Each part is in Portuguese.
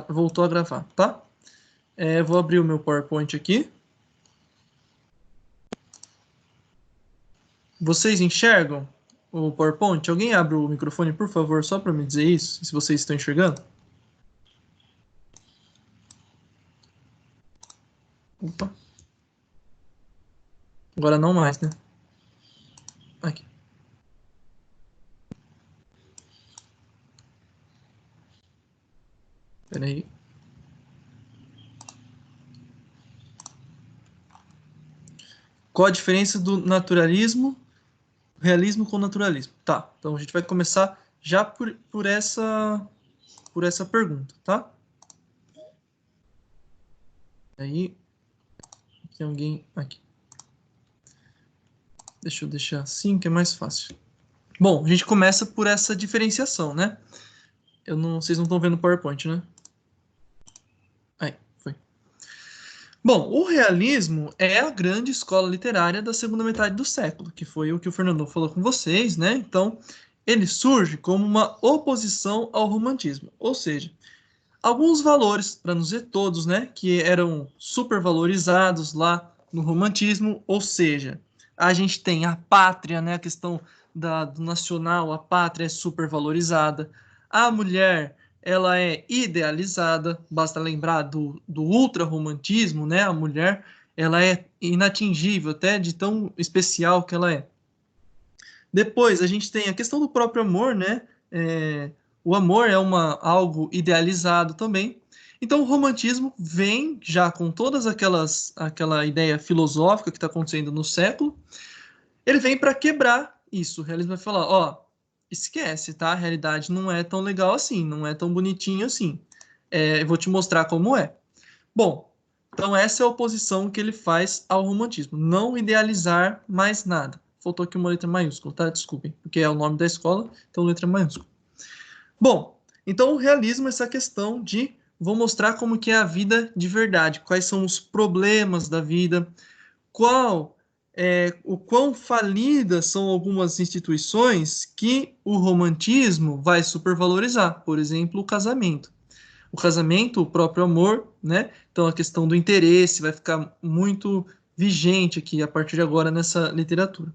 voltou a gravar, tá? Vou abrir o meu PowerPoint aqui. Vocês enxergam o PowerPoint? Alguém abre o microfone, por favor, só para me dizer isso, se vocês estão enxergando? Opa. Agora não mais, né? Aqui. Espera aí. Qual a diferença do naturalismo, realismo com naturalismo? Tá, então a gente vai começar já por essa pergunta, tá? Aí, tem alguém aqui. Deixa eu deixar assim, que é mais fácil. Bom, a gente começa por essa diferenciação, né? Vocês não estão vendo o PowerPoint, né? Aí, foi. Bom, o realismo é a grande escola literária da segunda metade do século, que foi o que o Fernando falou com vocês, né? Então, ele surge como uma oposição ao romantismo, ou seja, alguns valores, para não dizer todos, né, que eram supervalorizados lá no romantismo, ou seja, a gente tem a pátria, né, a questão do nacional, a pátria é supervalorizada, a mulher, ela é idealizada, basta lembrar do ultra-romantismo, né, a mulher, ela é inatingível, até de tão especial que ela é. Depois, a gente tem a questão do próprio amor, né, o amor é algo idealizado também. Então, o romantismo vem já com todas aquela ideia filosófica que está acontecendo no século. Ele vem para quebrar isso. O realismo vai falar, ó, esquece, tá? A realidade não é tão legal assim, não é tão bonitinho assim. Eu vou te mostrar como é. Bom, então essa é a oposição que ele faz ao romantismo. Não idealizar mais nada. Faltou aqui uma letra maiúscula, tá? Desculpem, porque é o nome da escola, então letra maiúscula. Bom, então o realismo é essa questão de vou mostrar como que é a vida de verdade, quais são os problemas da vida, o quão falidas são algumas instituições que o romantismo vai supervalorizar, por exemplo, o casamento. O casamento, o próprio amor, né? Então a questão do interesse vai ficar muito vigente aqui a partir de agora nessa literatura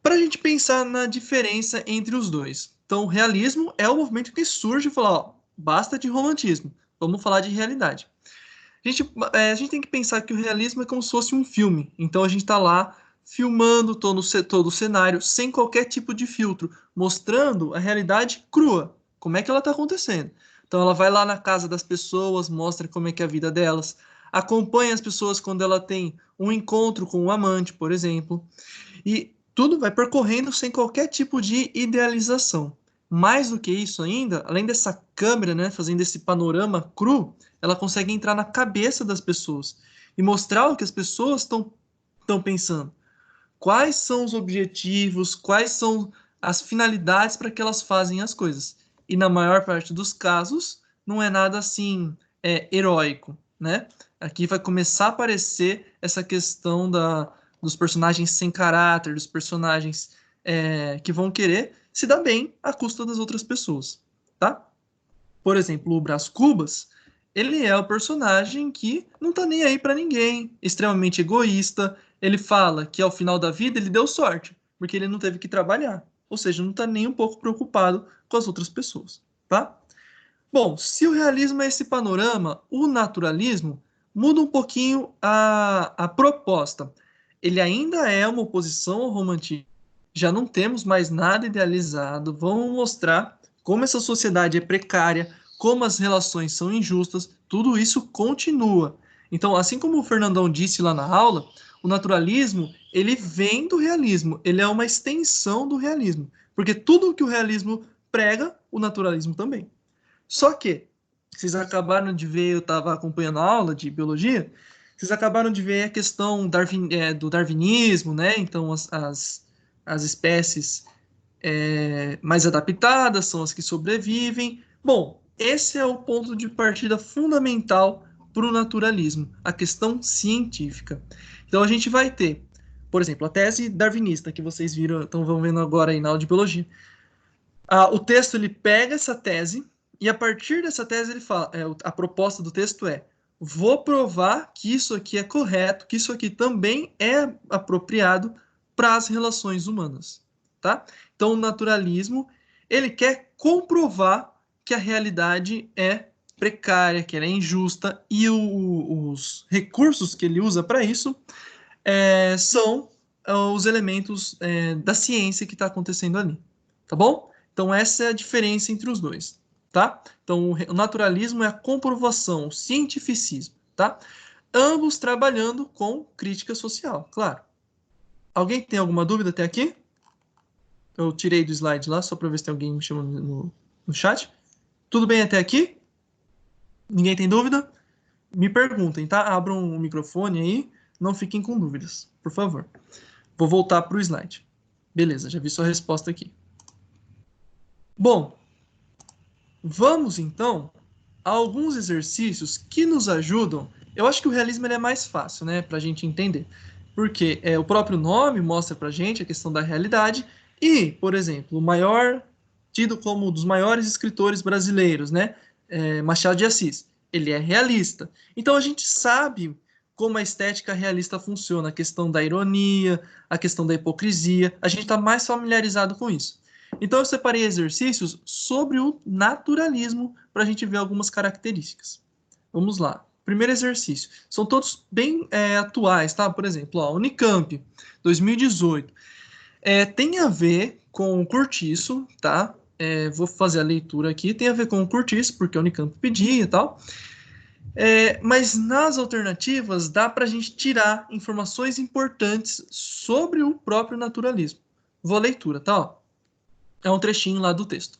para a gente pensar na diferença entre os dois. Então, o realismo é o movimento que surge e fala, ó, basta de romantismo, vamos falar de realidade. A gente tem que pensar que o realismo é como se fosse um filme. Então, a gente está lá filmando todo o cenário sem qualquer tipo de filtro, mostrando a realidade crua, como é que ela está acontecendo. Então, ela vai lá na casa das pessoas, mostra como é que é a vida delas, acompanha as pessoas quando ela tem um encontro com um amante, por exemplo, e tudo vai percorrendo sem qualquer tipo de idealização. Mais do que isso ainda, além dessa câmera, né, fazendo esse panorama cru, ela consegue entrar na cabeça das pessoas e mostrar o que as pessoas estão pensando. Quais são os objetivos, quais são as finalidades para que elas fazem as coisas. E na maior parte dos casos, não é nada assim heróico, né? Aqui vai começar a aparecer essa questão dos personagens sem caráter, dos personagens que vão querer se dar bem à custa das outras pessoas, tá? Por exemplo, o Brás Cubas, ele é o personagem que não tá nem aí para ninguém, extremamente egoísta. Ele fala que ao final da vida ele deu sorte, porque ele não teve que trabalhar. Ou seja, não tá nem um pouco preocupado com as outras pessoas, tá? Bom, se o realismo é esse panorama, o naturalismo muda um pouquinho a proposta. Ele ainda é uma oposição ao romantismo. Já não temos mais nada idealizado. Vamos mostrar como essa sociedade é precária, como as relações são injustas. Tudo isso continua. Então, assim como o Fernandão disse lá na aula, o naturalismo ele vem do realismo. Ele é uma extensão do realismo, porque tudo que o realismo prega, o naturalismo também. Só que, vocês acabaram de ver, eu estava acompanhando a aula de biologia, vocês acabaram de ver a questão do darwinismo, né? Então, as espécies mais adaptadas são as que sobrevivem. Bom, esse é o ponto de partida fundamental para o naturalismo, a questão científica. Então, a gente vai ter, por exemplo, a tese darwinista que vocês viram, vão vendo agora aí na aula de biologia. O texto ele pega essa tese, E a partir dessa tese ele fala, a proposta do texto é: vou provar que isso aqui é correto, que isso aqui também é apropriado para as relações humanas, tá? Então o naturalismo, ele quer comprovar que a realidade é precária, que ela é injusta, e os recursos que ele usa para isso são os elementos da ciência que está acontecendo ali, tá bom? Então essa é a diferença entre os dois, tá? Então o naturalismo é a comprovação, o cientificismo, tá? Ambos trabalhando com crítica social, claro. Alguém tem alguma dúvida até aqui? Eu tirei do slide lá, só para ver se tem alguém me chamando no chat. Tudo bem até aqui? Ninguém tem dúvida? Me perguntem, tá? Abram o microfone aí, não fiquem com dúvidas, por favor. Vou voltar para o slide. Beleza, já vi sua resposta aqui. Bom, vamos então a alguns exercícios que nos ajudam. Eu acho que o realismo ele é mais fácil, né, para a gente entender, porque o próprio nome mostra para a gente a questão da realidade e, por exemplo, o maior tido como um dos maiores escritores brasileiros, né, Machado de Assis, ele é realista. Então a gente sabe como a estética realista funciona, a questão da ironia, a questão da hipocrisia, a gente está mais familiarizado com isso. Então eu separei exercícios sobre o naturalismo para a gente ver algumas características. Vamos lá. Primeiro exercício. São todos bem atuais, tá? Por exemplo, ó, Unicamp, 2018. Tem a ver com o Curtiço, tá? Vou fazer a leitura aqui. Tem a ver com o Curtiço, porque a Unicamp pedia e tal. Mas nas alternativas dá para a gente tirar informações importantes sobre o próprio naturalismo. Vou à leitura, tá? Ó. É um trechinho lá do texto.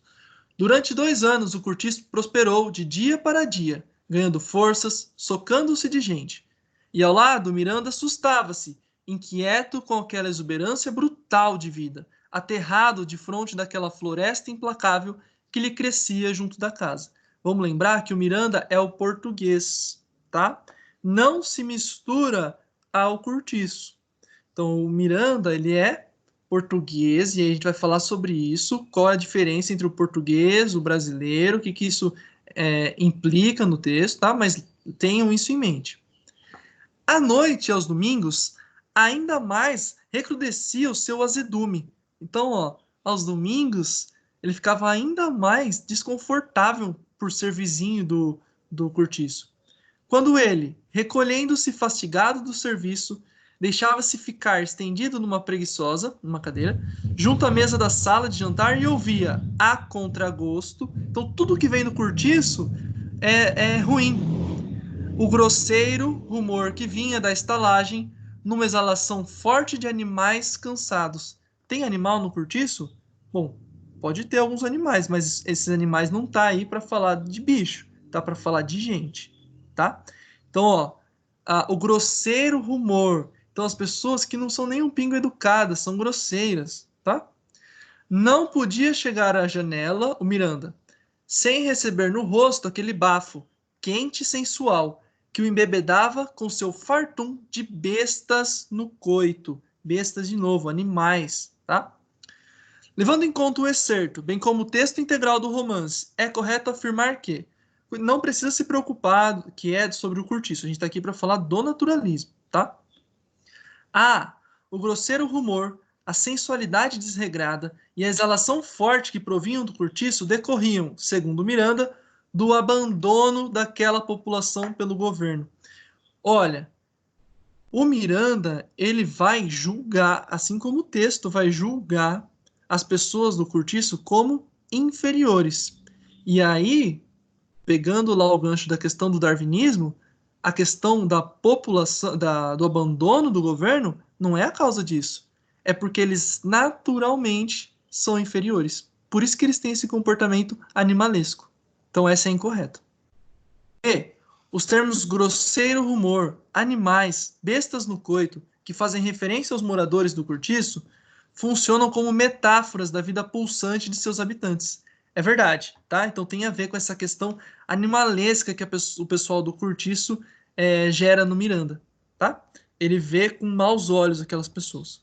Durante 2 anos, o Curtiço prosperou de dia para dia, ganhando forças, socando-se de gente. E ao lado, Miranda assustava-se, inquieto com aquela exuberância brutal de vida, aterrado de frente daquela floresta implacável que lhe crescia junto da casa. Vamos lembrar que o Miranda é o português, tá? Não se mistura ao Curtiço. Então, o Miranda, ele é português, e aí a gente vai falar sobre isso, qual é a diferença entre o português, o brasileiro, o que isso implica no texto, tá? Mas tenham isso em mente. À noite, aos domingos, ainda mais recrudescia o seu azedume. Então, ó, aos domingos, ele ficava ainda mais desconfortável por ser vizinho do Curtiço. Quando ele, recolhendo-se fastigado do serviço, deixava-se ficar estendido numa preguiçosa, numa cadeira, junto à mesa da sala de jantar e ouvia, a contragosto. Então, tudo que vem no Curtiço é ruim. O grosseiro rumor que vinha da estalagem, numa exalação forte de animais cansados. Tem animal no Curtiço? Bom, pode ter alguns animais, mas esses animais não tá aí para falar de bicho, tá para falar de gente, tá? Então, ó, o grosseiro rumor. Então, as pessoas que não são nem um pingo educadas, são grosseiras, tá? Não podia chegar à janela, o Miranda, sem receber no rosto aquele bafo, quente e sensual, que o embebedava com seu fartum de bestas no coito. Bestas de novo, animais, tá? Levando em conta o excerto, bem como o texto integral do romance, é correto afirmar que não precisa se preocupar que é sobre o Curtiço. A gente está aqui para falar do naturalismo, tá? O grosseiro rumor, a sensualidade desregrada e a exalação forte que provinham do Curtiço decorriam, segundo Miranda, do abandono daquela população pelo governo. Olha, o Miranda, ele vai julgar, assim como o texto vai julgar as pessoas do Curtiço como inferiores. E aí, pegando lá o gancho da questão do darwinismo, a questão da população, do abandono do governo, não é a causa disso. É porque eles naturalmente são inferiores. Por isso que eles têm esse comportamento animalesco. Então essa é incorreta. E os termos grosseiro rumor, animais, bestas no coito, que fazem referência aos moradores do Curtiço, funcionam como metáforas da vida pulsante de seus habitantes. É verdade, tá? Então tem a ver com essa questão animalesca que o pessoal do Curtiço gera no Miranda, tá? Ele vê com maus olhos aquelas pessoas.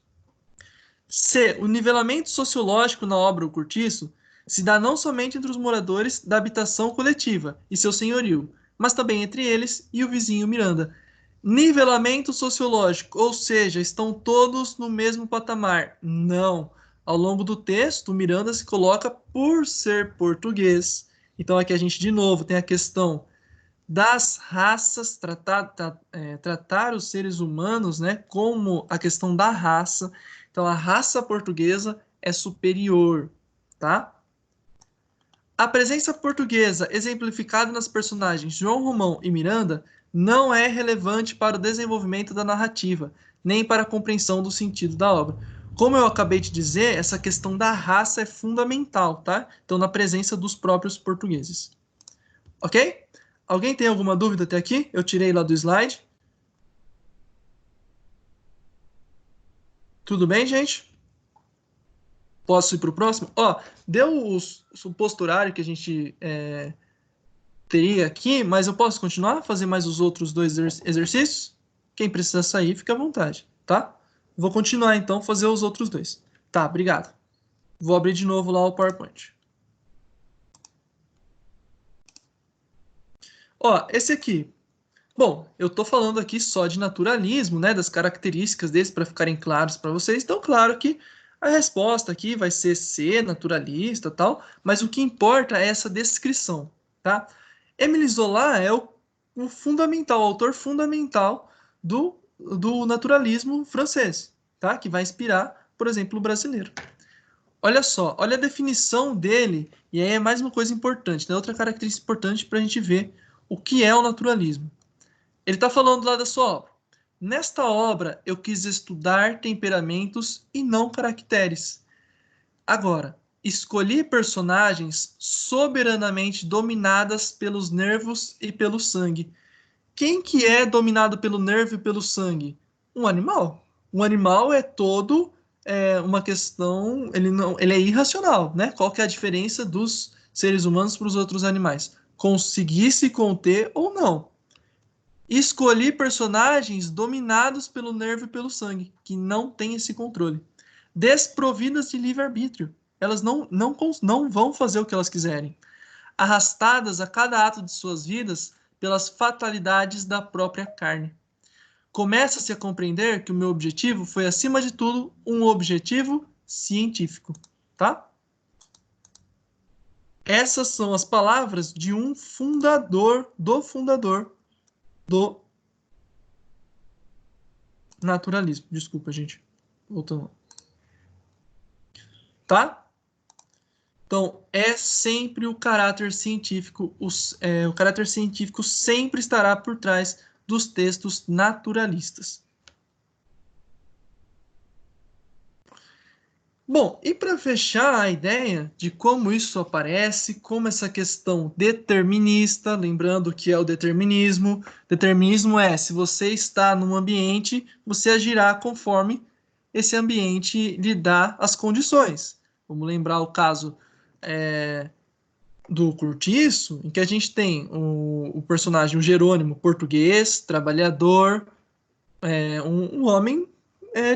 C. O nivelamento sociológico na obra O Curtiço Se dá não somente entre os moradores da habitação coletiva e seu senhorio, mas também entre eles e o vizinho Miranda. Nivelamento sociológico, ou seja, estão todos no mesmo patamar. Não. Ao longo do texto, o Miranda se coloca por ser português. Então aqui a gente, de novo, tem a questão das raças, tratar os seres humanos, né, como a questão da raça. Então, a raça portuguesa é superior, tá? A presença portuguesa, exemplificada nas personagens João Romão e Miranda, não é relevante para o desenvolvimento da narrativa, nem para a compreensão do sentido da obra. Como eu acabei de dizer, essa questão da raça é fundamental, tá? Então, na presença dos próprios portugueses. Ok? Alguém tem alguma dúvida até aqui? Eu tirei lá do slide. Tudo bem, gente? Posso ir para o próximo? Ó, deu o posturário que a gente teria aqui, mas eu posso continuar? Fazer mais os outros dois exercícios? Quem precisa sair, fica à vontade, tá? Vou continuar então, fazer os outros dois. Tá, obrigado. Vou abrir de novo lá o PowerPoint. Ó, esse aqui. Bom, eu tô falando aqui só de naturalismo, né, das características desse para ficarem claros para vocês. Então, claro que a resposta aqui vai ser naturalista, tal, mas o que importa é essa descrição, tá? Émile Zola é o fundamental, o autor fundamental do naturalismo francês, tá? Que vai inspirar, por exemplo, o brasileiro. Olha só, olha a definição dele, e aí é mais uma coisa importante, né? Outra característica importante para a gente ver o que é o naturalismo. Ele está falando lá da sua obra. Nesta obra, eu quis estudar temperamentos e não caracteres. Agora, escolhi personagens soberanamente dominadas pelos nervos e pelo sangue. Quem que é dominado pelo nervo e pelo sangue? Um animal. Um animal é todo uma questão, ele é irracional, né? Qual que é a diferença dos seres humanos para os outros animais? Conseguir se conter ou não. Escolhi personagens dominados pelo nervo e pelo sangue, que não têm esse controle. Desprovidas de livre-arbítrio. Elas não vão fazer o que elas quiserem. Arrastadas a cada ato de suas vidas pelas fatalidades da própria carne. Começa-se a compreender que o meu objetivo foi, acima de tudo, um objetivo científico. Tá? Essas são as palavras de um fundador do naturalismo. Desculpa, gente. Voltando. Tá? Então, é sempre o caráter científico. O caráter científico sempre estará por trás dos textos naturalistas. Bom, e para fechar a ideia de como isso aparece, como essa questão determinista, lembrando que é o determinismo. Determinismo é, se você está num ambiente, você agirá conforme esse ambiente lhe dá as condições. Vamos lembrar o caso do Curtiço, em que a gente tem o personagem, o Jerônimo, português, trabalhador, um homem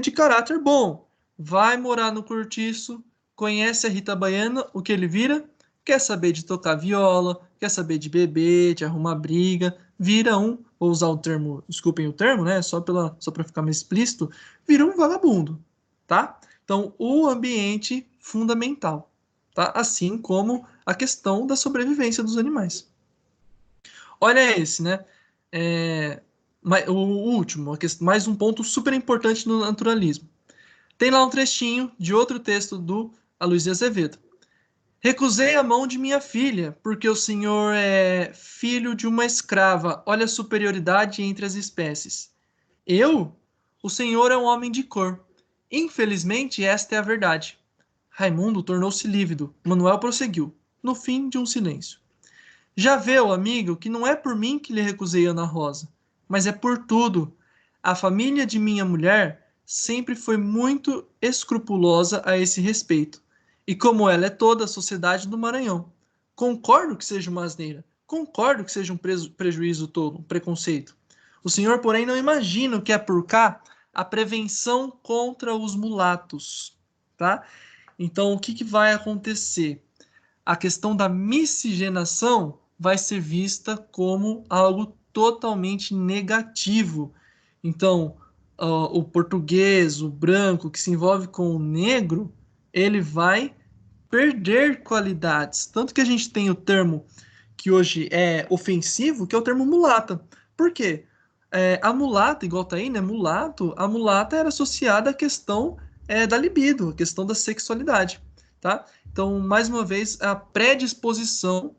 de caráter bom. Vai morar no Curtiço, conhece a Rita Baiana, o que ele vira? Quer saber de tocar viola, quer saber de beber, de arrumar briga, vira vou usar o termo, desculpem o termo, né? Só para ficar mais explícito, vira um vagabundo, tá? Então, o ambiente fundamental, tá? Assim como a questão da sobrevivência dos animais. Olha esse, né? O último, mais um ponto super importante no naturalismo. Tem lá um trechinho de outro texto do Aloysio Azevedo. Recusei a mão de minha filha, porque o senhor é filho de uma escrava. Olha a superioridade entre as espécies. Eu? O senhor é um homem de cor. Infelizmente, esta é a verdade. Raimundo tornou-se lívido. Manuel prosseguiu, no fim de um silêncio. Já vê, amigo, que não é por mim que lhe recusei Ana Rosa, mas é por tudo. A família de minha mulher sempre foi muito escrupulosa a esse respeito, e como ela é toda a sociedade do Maranhão. Concordo que seja uma asneira, concordo que seja um prejuízo todo, um preconceito. O senhor, porém, não imagina o que é por cá a prevenção contra os mulatos, tá? Então, o que vai acontecer? a questão da miscigenação vai ser vista como algo totalmente negativo. Então, o português, o branco, que se envolve com o negro, ele vai perder qualidades. Tanto que a gente tem o termo que hoje é ofensivo, que é o termo mulata. Por quê? A mulata, igual tá aí, né? Mulato, a mulata era associada à questão da libido, a questão da sexualidade, tá? Então, mais uma vez, a predisposição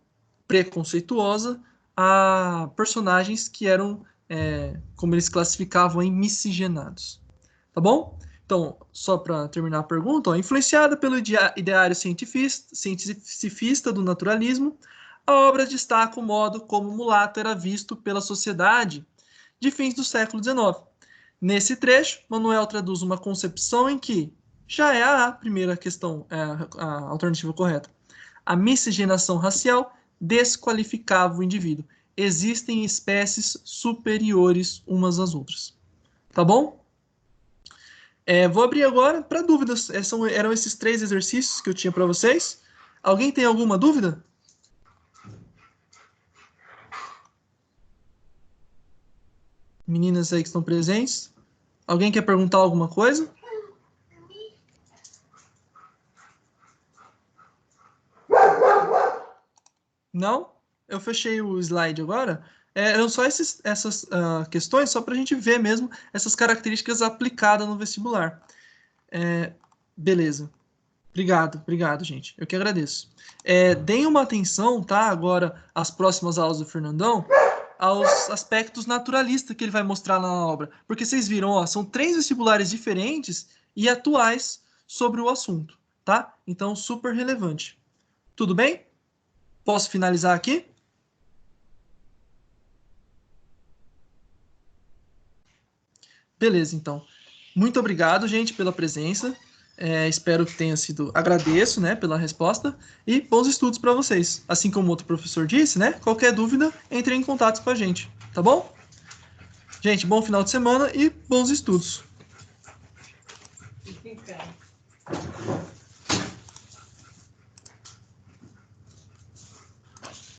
preconceituosa a personagens que eram, como eles classificavam, em miscigenados. Tá bom? Então, só para terminar a pergunta, ó, influenciada pelo ideário cientificista do naturalismo, a obra destaca o modo como o mulato era visto pela sociedade de fins do século XIX. Nesse trecho, Manuel traduz uma concepção em que já é a primeira questão, a alternativa correta. A miscigenação racial desqualificava o indivíduo. Existem espécies superiores umas às outras. Tá bom? Vou abrir agora para dúvidas. Eram esses 3 exercícios que eu tinha para vocês. Alguém tem alguma dúvida? Meninas aí que estão presentes. Alguém quer perguntar alguma coisa? Não? Eu fechei o slide agora. Eram só essas questões, só para a gente ver mesmo essas características aplicadas no vestibular. Beleza. Obrigado, gente. Eu que agradeço. Deem uma atenção, tá? Agora, as próximas aulas do Fernandão, aos aspectos naturalistas que ele vai mostrar na obra. Porque vocês viram, ó, são 3 vestibulares diferentes e atuais sobre o assunto, tá? Então, super relevante. Tudo bem? Posso finalizar aqui? Beleza, então. Muito obrigado, gente, pela presença. Espero que tenha sido. Agradeço, né, pela resposta e bons estudos para vocês. Assim como outro professor disse, né? Qualquer dúvida, entre em contato com a gente, tá bom? Gente, bom final de semana e bons estudos.